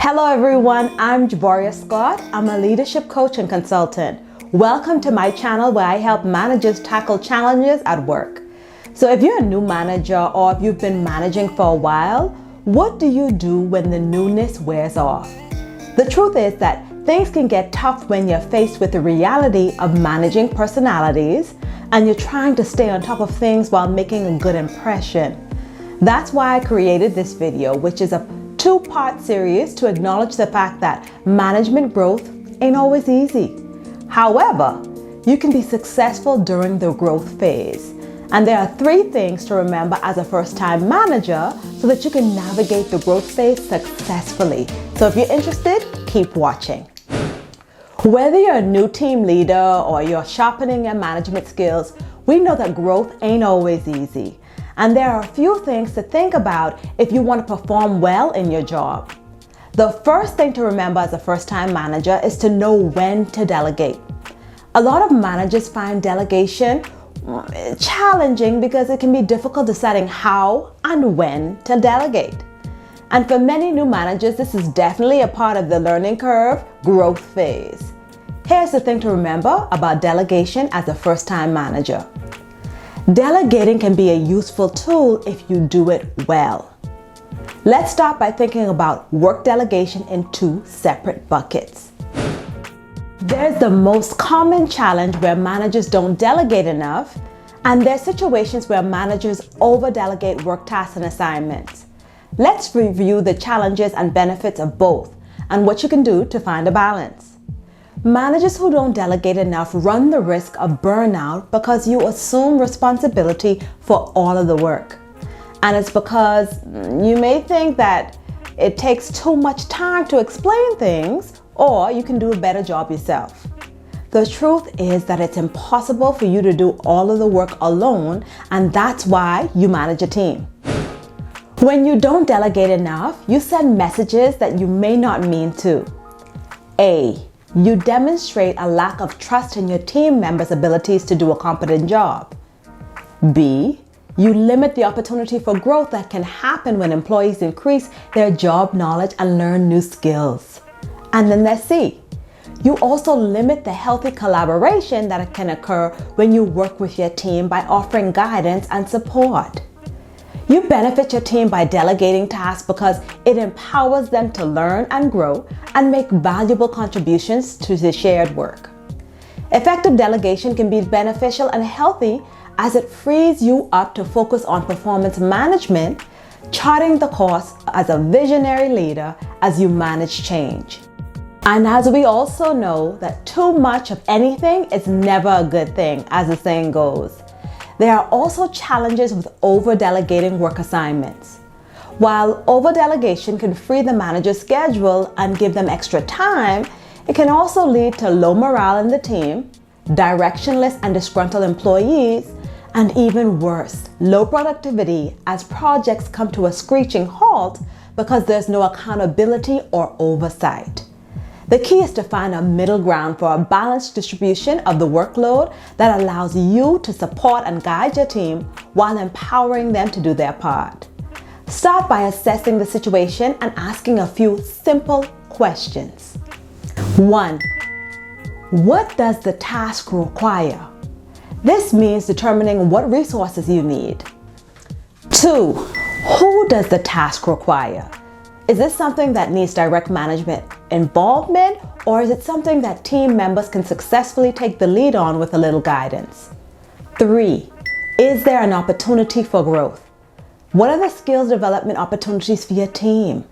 Hello everyone, I'm Jaboria Scott. I'm a leadership coach and consultant. Welcome to my channel where I help managers tackle challenges at work. So if you're a new manager or if you've been managing for a while, what do you do when the newness wears off? The truth is that things can get tough when you're faced with the reality of managing personalities and you're trying to stay on top of things while making a good impression. That's why I created this video, which is a two-part series to acknowledge the fact that management growth ain't always easy. However, you can be successful during the growth phase. And there are 3 things to remember as a first-time manager so that you can navigate the growth phase successfully. So if you're interested, keep watching. Whether you're a new team leader or you're sharpening your management skills, we know that growth ain't always easy. And there are a few things to think about if you want to perform well in your job. The first thing to remember as a first-time manager is to know when to delegate. A lot of managers find delegation challenging because it can be difficult deciding how and when to delegate. And for many new managers, this is definitely a part of the learning curve growth phase. Here's the thing to remember about delegation as a first-time manager. Delegating can be a useful tool if you do it well. Let's start by thinking about work delegation in 2 separate buckets. There's the most common challenge where managers don't delegate enough, and there's situations where managers over-delegate work tasks and assignments. Let's review the challenges and benefits of both and what you can do to find a balance. Managers who don't delegate enough run the risk of burnout because you assume responsibility for all of the work. And it's because you may think that it takes too much time to explain things, or you can do a better job yourself. The truth is that it's impossible for you to do all of the work alone, and that's why you manage a team. When you don't delegate enough, you send messages that you may not mean to. A. You demonstrate a lack of trust in your team members' abilities to do a competent job. B. You limit the opportunity for growth that can happen when employees increase their job knowledge and learn new skills. And then there's C. You also limit the healthy collaboration that can occur when you work with your team by offering guidance and support. You benefit your team by delegating tasks because it empowers them to learn and grow and make valuable contributions to the shared work. Effective delegation can be beneficial and healthy as it frees you up to focus on performance management, charting the course as a visionary leader as you manage change. And as we also know that too much of anything is never a good thing, as the saying goes. There are also challenges with over-delegating work assignments. While over-delegation can free the manager's schedule and give them extra time, it can also lead to low morale in the team, directionless and disgruntled employees, and even worse, low productivity as projects come to a screeching halt because there's no accountability or oversight. The key is to find a middle ground for a balanced distribution of the workload that allows you to support and guide your team while empowering them to do their part. Start by assessing the situation and asking a few simple questions. 1. What does the task require? This means determining what resources you need. 2. Who does the task require? Is this something that needs direct management involvement, or is it something that team members can successfully take the lead on with a little guidance? 3. Is there an opportunity for growth? What are the skills development opportunities for your team?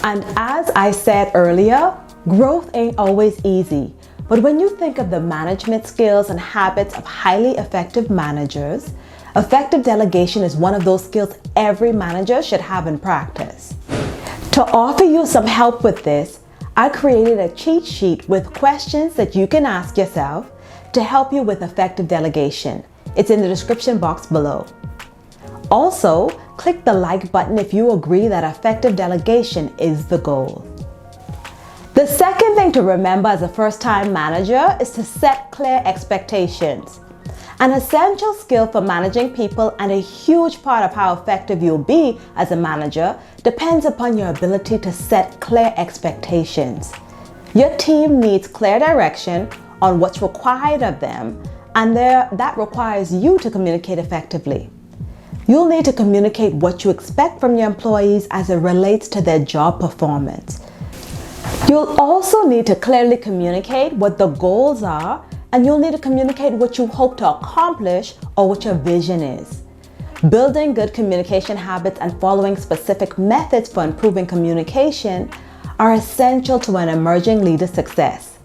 And as I said earlier, growth ain't always easy, but when you think of the management skills and habits of highly effective managers, effective delegation is one of those skills every manager should have in practice. To offer you some help with this, I created a cheat sheet with questions that you can ask yourself to help you with effective delegation. It's in the description box below. Also, click the like button if you agree that effective delegation is the goal. The second thing to remember as a first-time manager is to set clear expectations. An essential skill for managing people and a huge part of how effective you'll be as a manager depends upon your ability to set clear expectations. Your team needs clear direction on what's required of them, and that requires you to communicate effectively. You'll need to communicate what you expect from your employees as it relates to their job performance. You'll also need to clearly communicate what the goals are, and you'll need to communicate what you hope to accomplish or what your vision is. Building good communication habits and following specific methods for improving communication are essential to an emerging leader's success.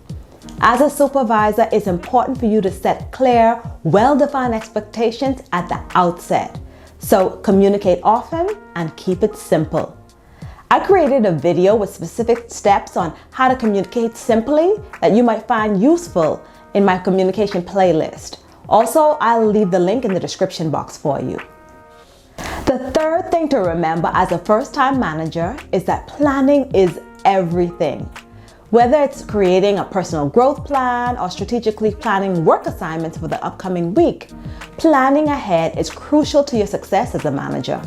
As a supervisor, it's important for you to set clear, well-defined expectations at the outset. So communicate often and keep it simple. I created a video with specific steps on how to communicate simply that you might find useful in my communication playlist. Also, I'll leave the link in the description box for you. The third thing to remember as a first-time manager is that planning is everything. Whether it's creating a personal growth plan or strategically planning work assignments for the upcoming week, planning ahead is crucial to your success as a manager.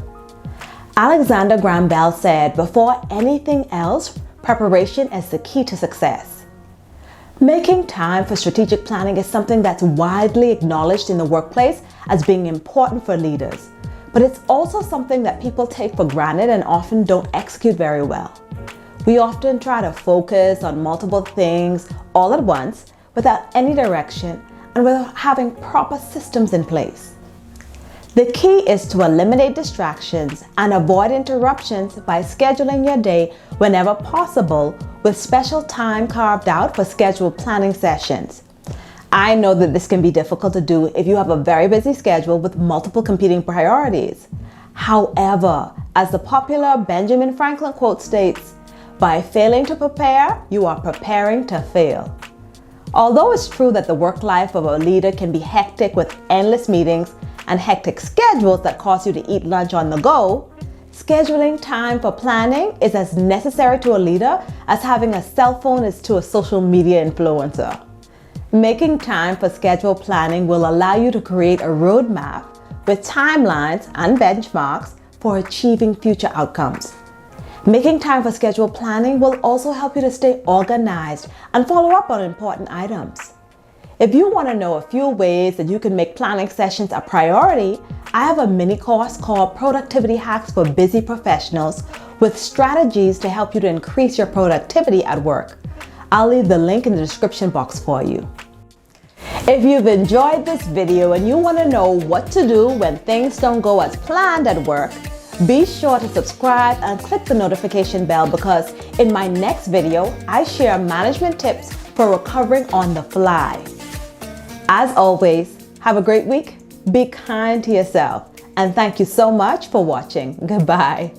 Alexander Graham Bell said, "Before anything else, preparation is the key to success." Making time for strategic planning is something that's widely acknowledged in the workplace as being important for leaders, but it's also something that people take for granted and often don't execute very well. We often try to focus on multiple things all at once without any direction and without having proper systems in place. The key is to eliminate distractions and avoid interruptions by scheduling your day whenever possible, with special time carved out for scheduled planning sessions. I know that this can be difficult to do if you have a very busy schedule with multiple competing priorities. However, as the popular Benjamin Franklin quote states, "By failing to prepare, you are preparing to fail." Although it's true that the work life of a leader can be hectic with endless meetings and hectic schedules that cause you to eat lunch on the go, scheduling time for planning is as necessary to a leader as having a cell phone is to a social media influencer. Making time for scheduled planning will allow you to create a roadmap with timelines and benchmarks for achieving future outcomes. Making time for scheduled planning will also help you to stay organized and follow up on important items. If you want to know a few ways that you can make planning sessions a priority, I have a mini course called Productivity Hacks for Busy Professionals with strategies to help you to increase your productivity at work. I'll leave the link in the description box for you. If you've enjoyed this video and you want to know what to do when things don't go as planned at work, be sure to subscribe and click the notification bell, because in my next video, I share management tips for recovering on the fly. As always, have a great week, be kind to yourself, and thank you so much for watching. Goodbye.